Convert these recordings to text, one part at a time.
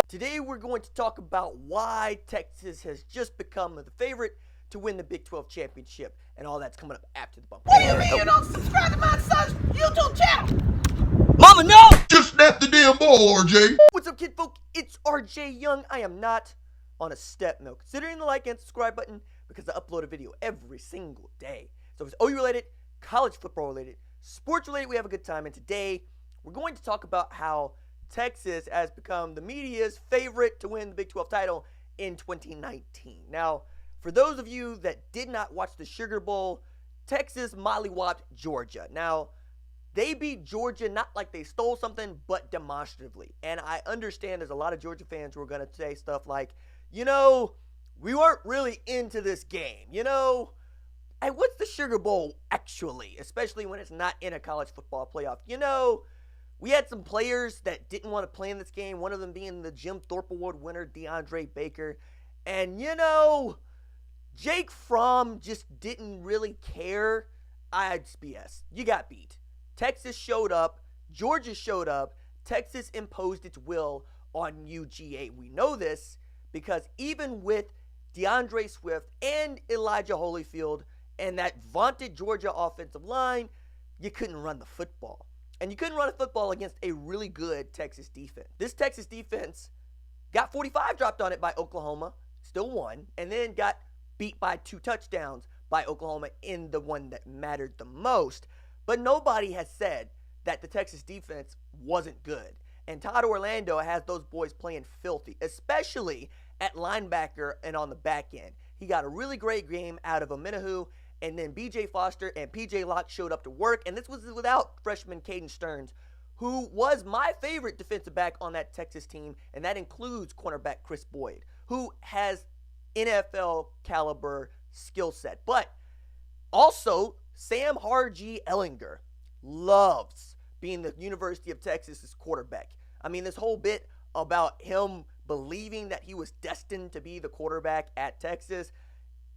Today we're going to talk about why Texas has just become the favorite to win the Big 12 championship, and all that's coming up after the bump. What do you mean you don't subscribe to my son's YouTube channel? Mama, no! Just snap the damn ball, RJ. What's up, kid folk? It's RJ Young. I am not on a step mill. Considering the like and subscribe button because I upload a video every single day. So if it's OU related, college football related, sports related, we have a good time. And today we're going to talk about how Texas has become the media's favorite to win the Big 12 title in 2019. Now, for those of you that did not watch the Sugar Bowl, Texas mollywopped Georgia. Now, they beat Georgia not like they stole something, but demonstratively. And I understand there's a lot of Georgia fans who are going to say stuff like, we weren't really into this game. And what's the Sugar Bowl actually, especially when it's not in a college football playoff? We had some players that didn't want to play in this game, one of them being the Jim Thorpe Award winner, DeAndre Baker. And, Jake Fromm just didn't really care. It's BS. You got beat. Texas showed up. Georgia showed up. Texas imposed its will on UGA. We know this because even with DeAndre Swift and Elijah Holyfield and that vaunted Georgia offensive line, you couldn't run the football. And you couldn't run a football against a really good Texas defense. This Texas defense got 45 dropped on it by Oklahoma, still won, and then got beat by 2 touchdowns by Oklahoma in the one that mattered the most. But nobody has said that the Texas defense wasn't good. And Todd Orlando has those boys playing filthy, especially at linebacker and on the back end. He got a really great game out of Amenahu. And then B.J. Foster and P.J. Locke showed up to work. And this was without freshman Caden Sterns, who was my favorite defensive back on that Texas team. And that includes cornerback Chris Boyd, who has NFL caliber skill set. But also, Sam Ehlinger loves being the University of Texas's quarterback. I mean, this whole bit about him believing that he was destined to be the quarterback at Texas,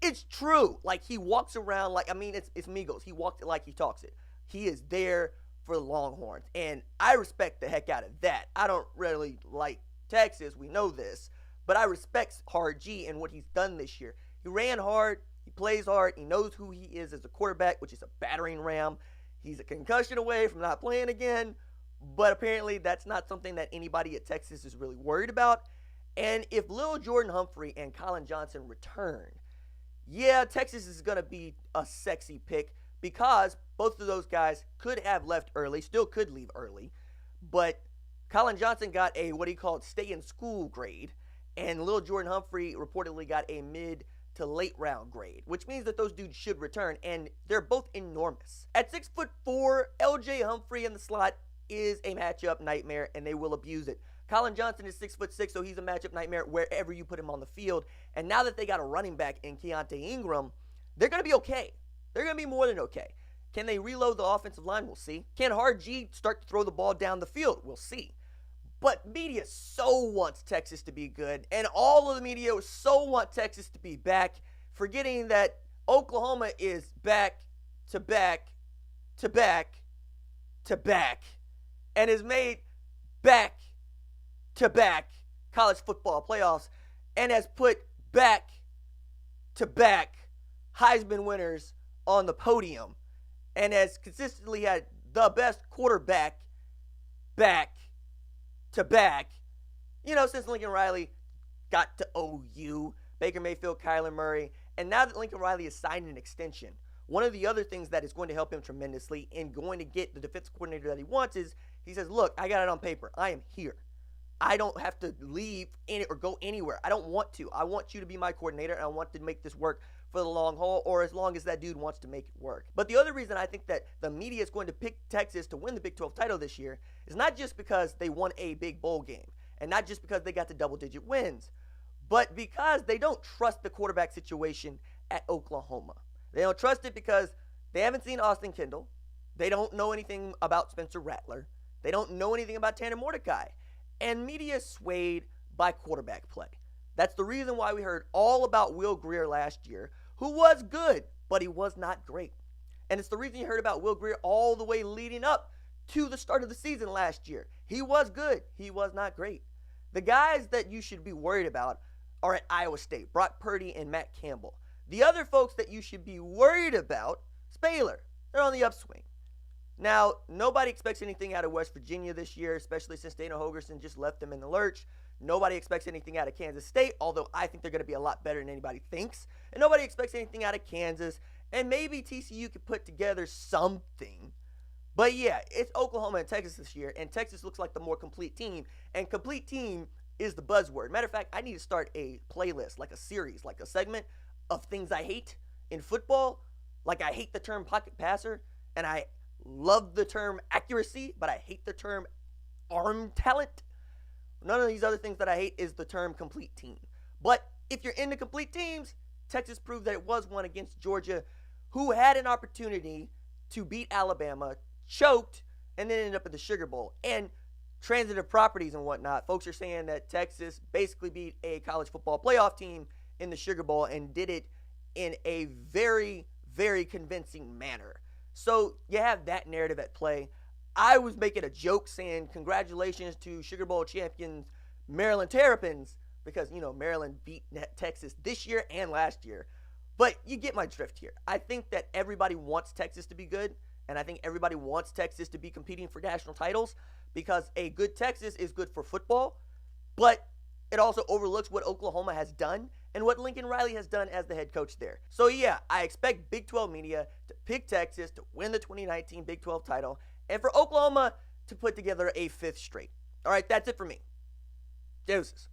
it's true. Like, he walks around it's Migos. He walks it like he talks it. He is there for the Longhorns. And I respect the heck out of that. I don't really like Texas. We know this. But I respect Hard G and what he's done this year. He ran hard. He plays hard. He knows who he is as a quarterback, which is a battering ram. He's a concussion away from not playing again. But apparently that's not something that anybody at Texas is really worried about. And if Lil Jordan Humphrey and Collin Johnson return, yeah, Texas is going to be a sexy pick because both of those guys could have left early, still could leave early. But Collin Johnson got a stay in school grade. And Lil Jordan Humphrey reportedly got a mid to late round grade, which means that those dudes should return, and they're both enormous. At 6'4", LJ Humphrey in the slot is a matchup nightmare, and they will abuse it. Collin Johnson is 6'6", so he's a matchup nightmare wherever you put him on the field. And now that they got a running back in Keontae Ingram, they're going to be okay. They're going to be more than okay. Can they reload the offensive line? We'll see. Can Hard G start to throw the ball down the field? We'll see. But media so wants Texas to be good, and all of the media so want Texas to be back, forgetting that Oklahoma is back to back to back to back, and has made back-to-back college football playoffs, and has put back-to-back Heisman winners on the podium, and has consistently had the best quarterback back-to-back, since Lincoln Riley got to OU, Baker Mayfield, Kyler Murray, and now that Lincoln Riley has signed an extension, one of the other things that is going to help him tremendously in going to get the defensive coordinator that he wants is, he says, look, I got it on paper. I am here. I don't have to leave or go anywhere. I don't want to. I want you to be my coordinator, and I want to make this work for the long haul, or as long as that dude wants to make it work. But the other reason I think that the media is going to pick Texas to win the Big 12 title this year is not just because they won a big bowl game, and not just because they got the double-digit wins, but because they don't trust the quarterback situation at Oklahoma. They don't trust it because they haven't seen Austin Kendall. They don't know anything about Spencer Rattler. They don't know anything about Tanner Mordecai. And media is swayed by quarterback play. That's the reason why we heard all about Will Grier last year, who was good, but he was not great. And it's the reason you heard about Will Grier all the way leading up to the start of the season last year. He was good. He was not great. The guys that you should be worried about are at Iowa State, Brock Purdy and Matt Campbell. The other folks that you should be worried about is Baylor. They're on the upswing. Now, nobody expects anything out of West Virginia this year, especially since Dana Holgorsen just left them in the lurch. Nobody expects anything out of Kansas State, although I think they're going to be a lot better than anybody thinks. And nobody expects anything out of Kansas. And maybe TCU could put together something. But yeah, it's Oklahoma and Texas this year, and Texas looks like the more complete team. And complete team is the buzzword. Matter of fact, I need to start a playlist, like a series, like a segment of things I hate in football. Like I hate the term pocket passer, and I love the term accuracy, but I hate the term arm talent. None of these other things that I hate is the term complete team. But if you're into complete teams, Texas proved that it was one against Georgia, who had an opportunity to beat Alabama, choked, and then ended up in the Sugar Bowl. And transitive properties and whatnot, folks are saying that Texas basically beat a college football playoff team in the Sugar Bowl and did it in a very, very convincing manner. So you have that narrative at play. I was making a joke saying congratulations to Sugar Bowl champions Maryland Terrapins because, Maryland beat Texas this year and last year. But you get my drift here. I think that everybody wants Texas to be good, and I think everybody wants Texas to be competing for national titles because a good Texas is good for football, but it also overlooks what Oklahoma has done and what Lincoln Riley has done as the head coach there. So yeah, I expect Big 12 media to pick Texas to win the 2019 Big 12 title and for Oklahoma to put together a fifth straight. All right, that's it for me. Deuces.